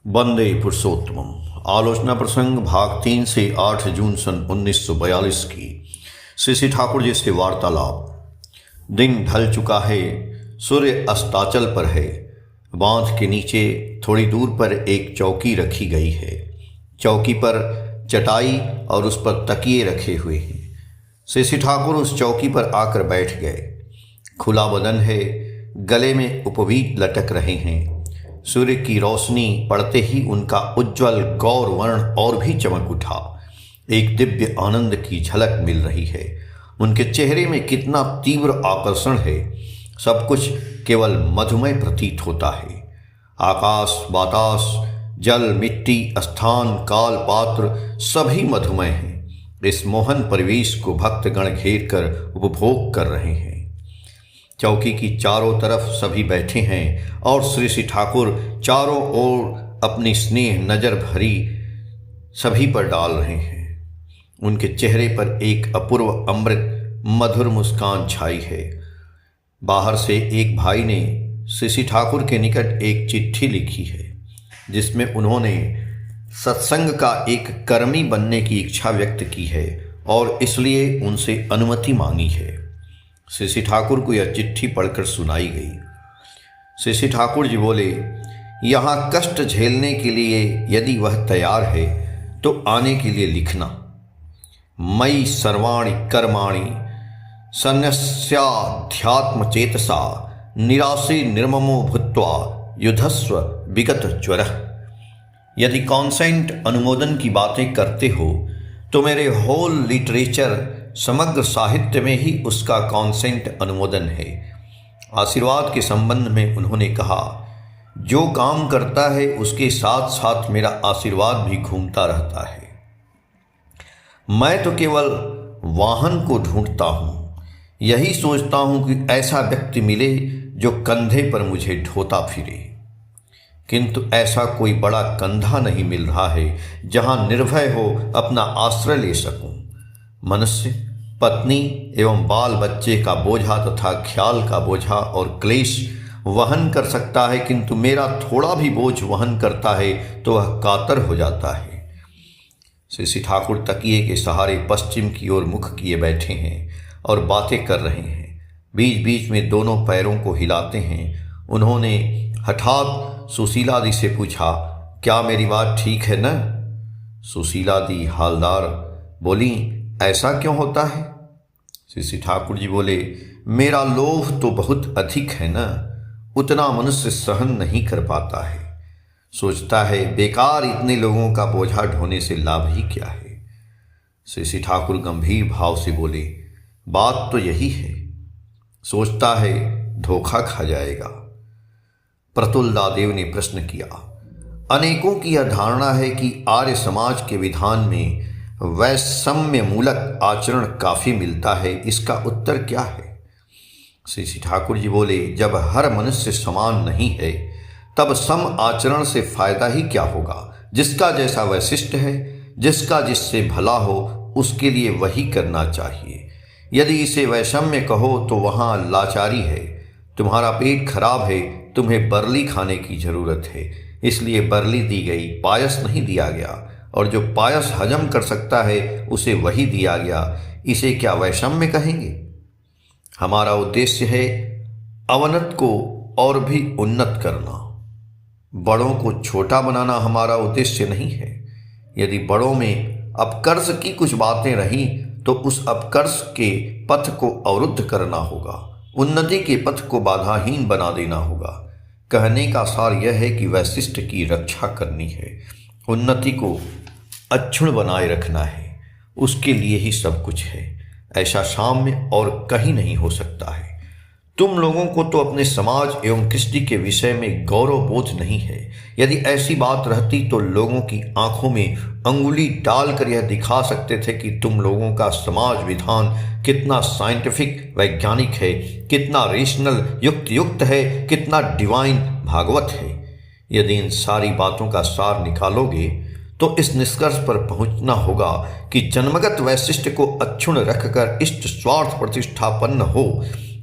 वंदे पुरुषोत्तमम। आलोचना प्रसंग भाग 3 से 8 जून सन 1942 की श्री ठाकुर जी से वार्तालाप। दिन ढल चुका है, सूर्य अस्ताचल पर है। बांध के नीचे थोड़ी दूर पर एक चौकी रखी गई है। चौकी पर चटाई और उस पर तकिए रखे हुए हैं। श्री ठाकुर उस चौकी पर आकर बैठ गए। खुला बदन है, गले में उपवीत लटक रहे हैं। सूर्य की रोशनी पड़ते ही उनका उज्ज्वल गौर वर्ण और भी चमक उठा। एक दिव्य आनंद की झलक मिल रही है। उनके चेहरे में कितना तीव्र आकर्षण है। सब कुछ केवल मधुमय प्रतीत होता है। आकाश, बातास, जल, मिट्टी, स्थान, काल, पात्र सभी मधुमय हैं। इस मोहन परिवेश को भक्तगण घेर कर उपभोग कर रहे हैं। चौकी की चारों तरफ सभी बैठे हैं और श्री ठाकुर चारों ओर अपनी स्नेह नजर भरी सभी पर डाल रहे हैं। उनके चेहरे पर एक अपूर्व अमृत मधुर मुस्कान छाई है। बाहर से एक भाई ने श्री ठाकुर के निकट एक चिट्ठी लिखी है, जिसमें उन्होंने सत्संग का एक कर्मी बनने की इच्छा व्यक्त की है और इसलिए उनसे अनुमति मांगी है। श्री ठाकुर को यह चिट्ठी पढ़कर सुनाई गई। श्री ठाकुर जी बोले, यहाँ कष्ट झेलने के लिए यदि वह तैयार है तो आने के लिए लिखना। मयि सर्वाणि कर्माणि सन्न्यस्याध्यात्म चेतसा निराशे निर्ममो भूत्वा युधस्व विगत ज्वरः। यदि कॉन्सेंट अनुमोदन की बातें करते हो तो मेरे होल लिटरेचर, समग्र साहित्य में ही उसका कॉन्सेंट अनुमोदन है। आशीर्वाद के संबंध में उन्होंने कहा, जो काम करता है उसके साथ साथ मेरा आशीर्वाद भी घूमता रहता है। मैं तो केवल वाहन को ढूंढता हूँ। यही सोचता हूँ कि ऐसा व्यक्ति मिले जो कंधे पर मुझे ढोता फिरे, किंतु ऐसा कोई बड़ा कंधा नहीं मिल रहा है जहाँ निर्भय हो अपना आश्रय ले सकूं। मनुष्य पत्नी एवं बाल बच्चे का बोझा तथा ख्याल का बोझा और क्लेश वहन कर सकता है, किंतु मेरा थोड़ा भी बोझ वहन करता है तो वह कातर हो जाता है। श्री ठाकुर तकिए के सहारे पश्चिम की ओर मुख किए बैठे हैं और बातें कर रहे हैं। बीच बीच में दोनों पैरों को हिलाते हैं। उन्होंने हठात सुशीला दी से पूछा, क्या मेरी बात ठीक है न? सुशीला दी हालदार बोली, ऐसा क्यों होता है? श्री ठाकुर जी बोले, मेरा लोभ तो बहुत अधिक है न, उतना मनुष्य सहन नहीं कर पाता है। सोचता है बेकार इतने लोगों का बोझा ढोने से लाभ ही क्या है। श्री ठाकुर गंभीर भाव से बोले, बात तो यही है। सोचता है धोखा खा जाएगा। प्रतुल्लादेव ने प्रश्न किया, अनेकों की यह धारणा है कि आर्य समाज के विधान में वैषम्य मूलक आचरण काफी मिलता है, इसका उत्तर क्या है? श्री ठाकुर जी बोले, जब हर मनुष्य समान नहीं है तब सम आचरण से फायदा ही क्या होगा। जिसका जैसा वैशिष्ट है, जिसका जिससे भला हो, उसके लिए वही करना चाहिए। यदि इसे वैषम्य कहो तो वहाँ लाचारी है। तुम्हारा पेट खराब है, तुम्हें बरली खाने की जरूरत है, इसलिए बरली दी गई, पायस नहीं दिया गया, और जो पायस हजम कर सकता है उसे वही दिया गया। इसे क्या वैषम्य कहेंगे? हमारा उद्देश्य है अवनत को और भी उन्नत करना। बड़ों को छोटा बनाना हमारा उद्देश्य नहीं है। यदि बड़ों में अपकर्ष की कुछ बातें रहीं तो उस अपकर्ष के पथ को अवरुद्ध करना होगा, उन्नति के पथ को बाधाहीन बना देना होगा। कहने का सार यह है कि वैशिष्ट की रक्षा करनी है, उन्नति को अक्षुण्ण बनाए रखना है, उसके लिए ही सब कुछ है। ऐसा साम्य और कहीं नहीं हो सकता है। तुम लोगों को तो अपने समाज एवं कृष्टि के विषय में गौरव बोध नहीं है। यदि ऐसी बात रहती तो लोगों की आंखों में अंगुली डालकर यह दिखा सकते थे कि तुम लोगों का समाज विधान कितना साइंटिफिक वैज्ञानिक है, कितना रेशनल युक्त है, कितना डिवाइन भागवत है। यदि इन सारी बातों का सार निकालोगे तो इस निष्कर्ष पर पहुंचना होगा कि जन्मगत वैशिष्ट को अक्षुण्ण रखकर इष्ट स्वार्थ प्रतिष्ठापन्न हो,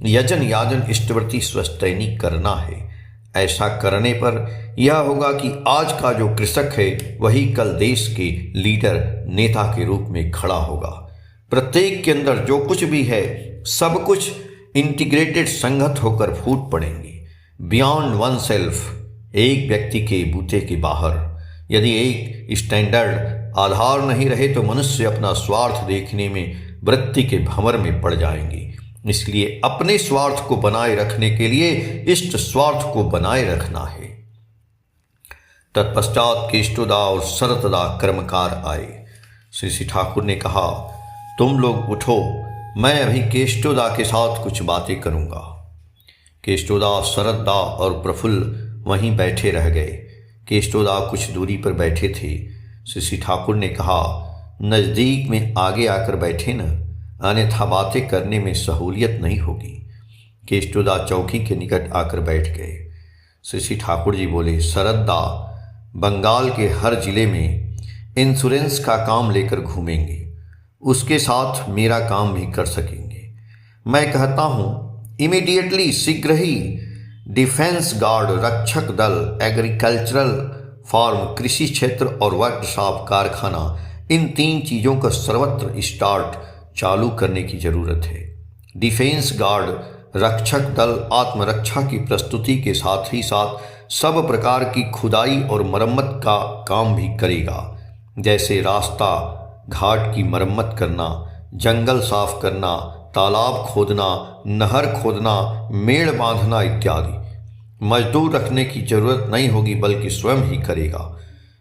यजन याजन इष्टवृत्ति स्वस्तैनी करना है। ऐसा करने पर यह होगा कि आज का जो कृषक है वही कल देश के लीडर नेता के रूप में खड़ा होगा। प्रत्येक के अंदर जो कुछ भी है सब कुछ इंटीग्रेटेड संगत होकर फूट पड़ेंगे। बियॉन्ड वन सेल्फ, एक व्यक्ति के बूते के बाहर। यदि एक स्टैंडर्ड आधार नहीं रहे तो मनुष्य अपना स्वार्थ देखने में वृत्ति के भंवर में पड़ जाएंगे। इसलिए अपने स्वार्थ को बनाए रखने के लिए इष्ट स्वार्थ को बनाए रखना है। तत्पश्चात केष्टोदा और शरतदा कर्मकार आए। श्री ठाकुर ने कहा, तुम लोग उठो, मैं अभी केष्टोदा के साथ कुछ बातें करूंगा। केष्टोदा, शरतदा और प्रफुल्ल वहीं बैठे रह गए। केष्टोदा कुछ दूरी पर बैठे थे। श्री ठाकुर ने कहा, नज़दीक में आगे आकर बैठे न, अन्यथा बातें करने में सहूलियत नहीं होगी। केष्टोदा चौकी के निकट आकर बैठ गए। श्री ठाकुर जी बोले, शरतदा बंगाल के हर जिले में इंश्योरेंस का काम लेकर घूमेंगे, उसके साथ मेरा काम भी कर सकेंगे। मैं कहता हूँ इमीडिएटली, शीघ्र ही डिफेंस गार्ड, रक्षक दल, एग्रीकल्चरल फार्म, कृषि क्षेत्र और वर्कशॉप, कारखाना, इन 3 चीज़ों का सर्वत्र स्टार्ट चालू करने की ज़रूरत है। डिफेंस गार्ड, रक्षक दल आत्मरक्षा की प्रस्तुति के साथ ही साथ सब प्रकार की खुदाई और मरम्मत का काम भी करेगा, जैसे रास्ता घाट की मरम्मत करना, जंगल साफ करना, तालाब खोदना, नहर खोदना, मेड़ बांधना इत्यादि। मजदूर रखने की जरूरत नहीं होगी, बल्कि स्वयं ही करेगा।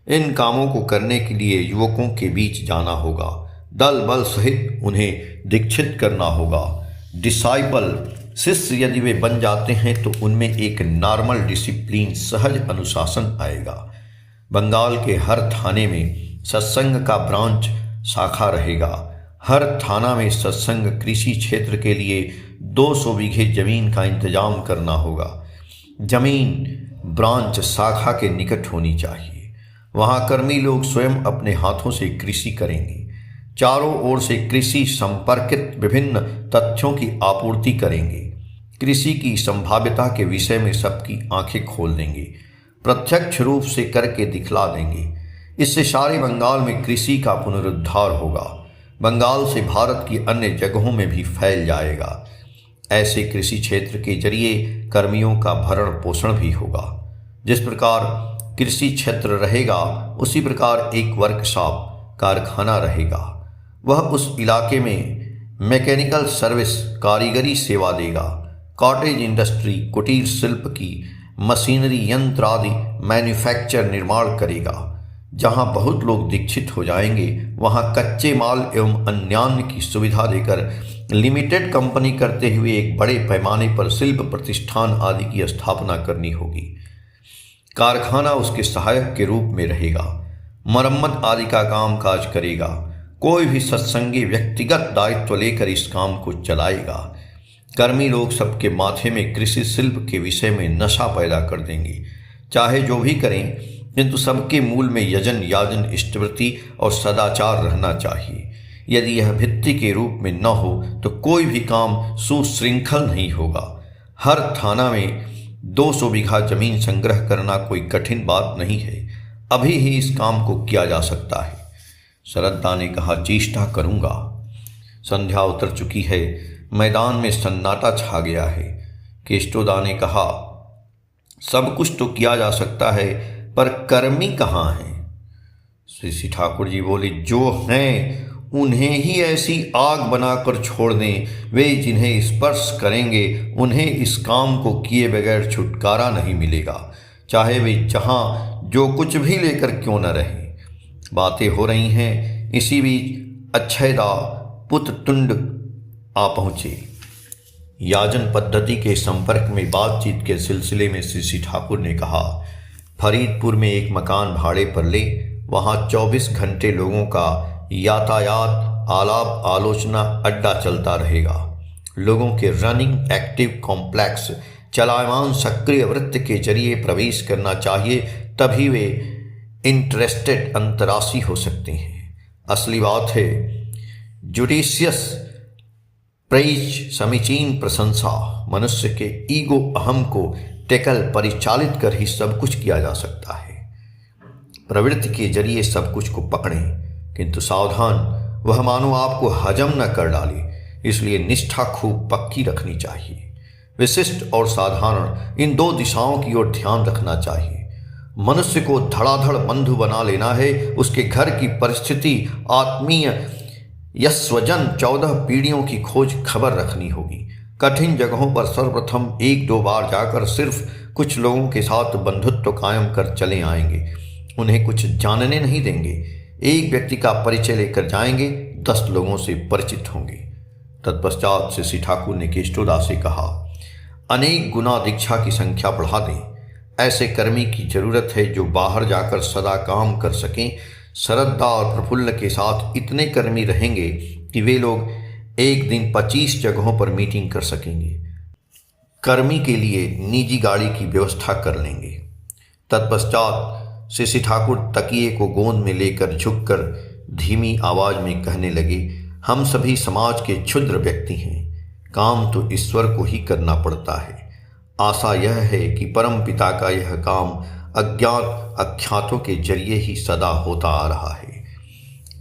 इन कामों को करने के लिए युवकों के बीच जाना होगा, दल बल सहित उन्हें दीक्षित करना होगा। डिसाइपल, शिष्य यदि वे बन जाते हैं तो उनमें एक नॉर्मल डिसिप्लिन, सहज अनुशासन आएगा। बंगाल के हर थाने में सत्संग का ब्रांच शाखा रहेगा। हर थाना में सत्संग कृषि क्षेत्र के लिए 200 बीघे जमीन का इंतजाम करना होगा। जमीन ब्रांच शाखा के निकट होनी चाहिए। वहाँ कर्मी लोग स्वयं अपने हाथों से कृषि करेंगे। चारों ओर से कृषि संपर्कित विभिन्न तथ्यों की आपूर्ति करेंगे। कृषि की संभाव्यता के विषय में सबकी आंखें खोल देंगे, प्रत्यक्ष रूप से करके दिखला देंगे। इससे सारे बंगाल में कृषि का पुनरुद्धार होगा, बंगाल से भारत की अन्य जगहों में भी फैल जाएगा। ऐसे कृषि क्षेत्र के जरिए कर्मियों का भरण पोषण भी होगा। जिस प्रकार कृषि क्षेत्र रहेगा उसी प्रकार एक वर्कशॉप, कारखाना रहेगा। वह उस इलाके में मैकेनिकल सर्विस, कारीगरी सेवा देगा। कॉटेज इंडस्ट्री, कुटीर शिल्प की मशीनरी, यंत्र आदि मैन्युफैक्चर निर्माण करेगा। जहां बहुत लोग दीक्षित हो जाएंगे वहां कच्चे माल एवं अन्यान्य की सुविधा देकर लिमिटेड कंपनी करते हुए एक बड़े पैमाने पर शिल्प प्रतिष्ठान आदि की स्थापना करनी होगी। कारखाना उसके सहायक के रूप में रहेगा, मरम्मत आदि का काम काज करेगा। कोई भी सत्संगी व्यक्तिगत दायित्व लेकर इस काम को चलाएगा। कर्मी लोग सबके माथे में कृषि शिल्प के विषय में नशा पैदा कर देंगे। चाहे जो भी करें, किंतु सबके मूल में यजन याजन इष्टवृत्ति और सदाचार रहना चाहिए। यदि यह भित्ति के रूप में न हो तो कोई भी काम सुशृंखल नहीं होगा। हर थाना में 200 बीघा जमीन संग्रह करना कोई कठिन बात नहीं है। अभी ही इस काम को किया जा सकता है। शरद्दा ने कहा, चेष्टा करूंगा। संध्या उतर चुकी है, मैदान में सन्नाटा छा गया है। केष्टोदा ने कहा, सब कुछ तो किया जा सकता है, पर कर्मी कहाँ हैं? श्री ठाकुर जी बोले, जो हैं उन्हें ही ऐसी आग बनाकर छोड़ दें। वे जिन्हें स्पर्श करेंगे उन्हें इस काम को किए बगैर छुटकारा नहीं मिलेगा, चाहे वे जहाँ जो कुछ भी लेकर क्यों न रहें। बातें हो रही हैं, इसी बीच अक्षयदा पुत्र तुंड आ पहुँचे। याजन पद्धति के संपर्क में बातचीत के सिलसिले में श्री ठाकुर ने कहा, फरीदपुर में एक मकान भाड़े पर ले। वहाँ 24 घंटे लोगों का यातायात, आलाप आलोचना अड्डा चलता रहेगा। लोगों के रनिंग एक्टिव कॉम्प्लेक्स, चलायमान सक्रिय वृत्त के जरिए प्रवेश करना चाहिए, तभी वे इंटरेस्टेड अंतराशी हो सकते हैं। असली बात है जुडिशियस प्रेज समीचीन प्रशंसा मनुष्य के ईगो अहम को टेकल परिचालित कर ही सब कुछ किया जा सकता है। प्रवृत्ति के जरिए सब कुछ को पकड़ें, किंतु सावधान वह मानो आपको हजम न कर डाले, इसलिए निष्ठा खूब पक्की रखनी चाहिए। विशिष्ट और साधारण इन दो दिशाओं की ओर ध्यान रखना चाहिए। मनुष्य को धड़ाधड़ बंधु बना लेना है, उसके घर की परिस्थिति आत्मीय यस्वजन 14 पीढ़ियों की खोज खबर रखनी होगी। कठिन जगहों पर सर्वप्रथम 1-2 बार जाकर सिर्फ कुछ लोगों के साथ बंधुत्व कायम कर चले आएंगे, उन्हें कुछ जानने नहीं देंगे। एक व्यक्ति का परिचय लेकर जाएंगे, 10 लोगों से परिचित होंगे। तत्पश्चात से श्री ठाकुर ने केष्टोदास से कहा, अनेक गुना दीक्षा की संख्या बढ़ा दें। ऐसे कर्मी की जरूरत है जो बाहर जाकर सदा काम कर सकें। श्रद्धा और प्रफुल्ल के साथ इतने कर्मी रहेंगे कि वे लोग एक दिन 25 जगहों पर मीटिंग कर सकेंगे। कर्मी के लिए निजी गाड़ी की व्यवस्था कर लेंगे। तत्पश्चात श्री ठाकुर तकिए को गोंद में लेकर झुककर धीमी आवाज में कहने लगे, हम सभी समाज के क्षुद्र व्यक्ति हैं। काम तो ईश्वर को ही करना पड़ता है। आशा यह है कि परम पिता का यह काम अज्ञात अख्यातों के जरिए ही सदा होता आ रहा है।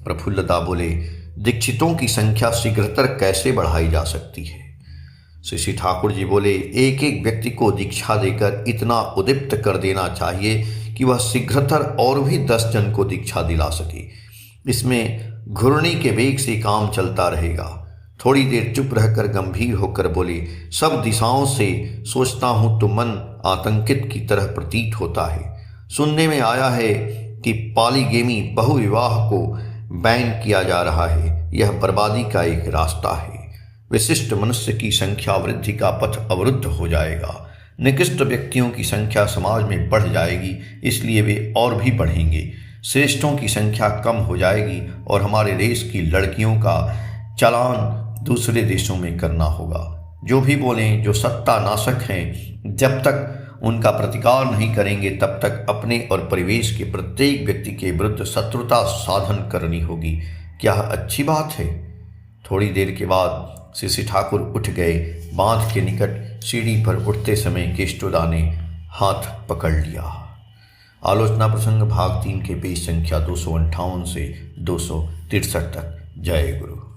प्रफुल्लदा बोले, दीक्षितों की संख्या शीघ्रतर कैसे बढ़ाई जा सकती है? श्री ठाकुर जी बोले, एक एक व्यक्ति को दीक्षा देकर इतना उद्दीप्त कर देना चाहिए कि वह शीघ्रतर और भी 10 जन को दीक्षा दिला सके। इसमें घूर्णी के वेग से काम चलता रहेगा। थोड़ी देर चुप रहकर गंभीर होकर बोले, सब दिशाओं से सोचता हूँ तो मन आतंकित की तरह प्रतीत होता है। सुनने में आया है कि पॉलीगेमी बहुविवाह को बैन किया जा रहा है। यह बर्बादी का एक रास्ता है। विशिष्ट मनुष्य की संख्या वृद्धि का पथ अवरुद्ध हो जाएगा। निकृष्ट व्यक्तियों की संख्या समाज में बढ़ जाएगी, इसलिए वे और भी बढ़ेंगे। श्रेष्ठों की संख्या कम हो जाएगी और हमारे देश की लड़कियों का चालान दूसरे देशों में करना होगा। जो भी बोलें, जो सत्ता नाशक हैं, जब तक उनका प्रतिकार नहीं करेंगे तब तक अपने और परिवेश के प्रत्येक व्यक्ति के विरुद्ध शत्रुता साधन करनी होगी। क्या अच्छी बात है? थोड़ी देर के बाद श्री ठाकुर उठ गए। बांध के निकट सीढ़ी पर उठते समय केष्टोदा ने हाथ पकड़ लिया। आलोचना प्रसंग भाग 3 के पेज संख्या 258 से 263 तक। जय गुरु।